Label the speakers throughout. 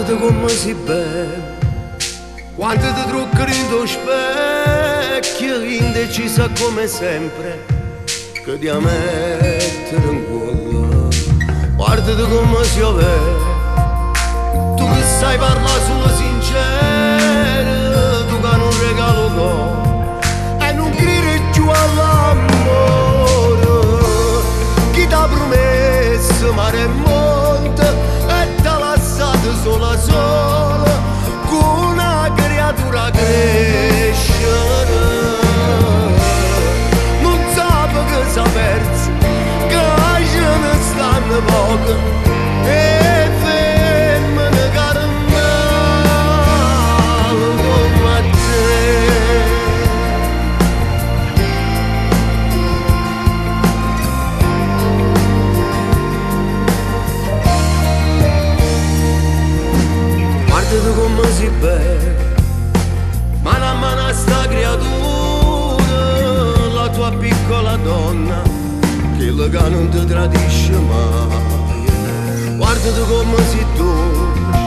Speaker 1: Guardate come si beve, quanto ti truccano in tuo specchio, indecisa come sempre, che ti mettere in cuore. Guardate come si vede, tu che sai parlare solo sincero, tu che non regalo no, e non credi più all'amore. Chi t'ha promesso mare e monte e t'ha lasciato sola sola con una creatura crescere. Non sape che s'ha perso, che ce ne stanno poche e femmine caramelle come te. Guardate come si beve, mano a mano sta creatura, la tua piccola donna, quella che non ti tradisce mai. Guardate come si torce,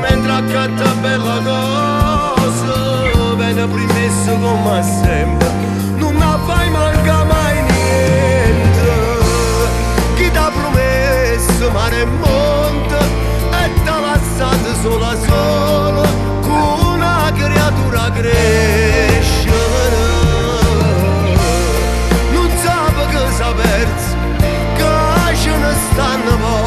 Speaker 1: mentre accatta bella cosa, viene primesso come sempre, non la fai manca mai niente. Chi t'ha promesso mare e monte e t'ha lasciato sola sola con una creatura crescere. Non sape che s'ha perso, che ce ne stanno pochi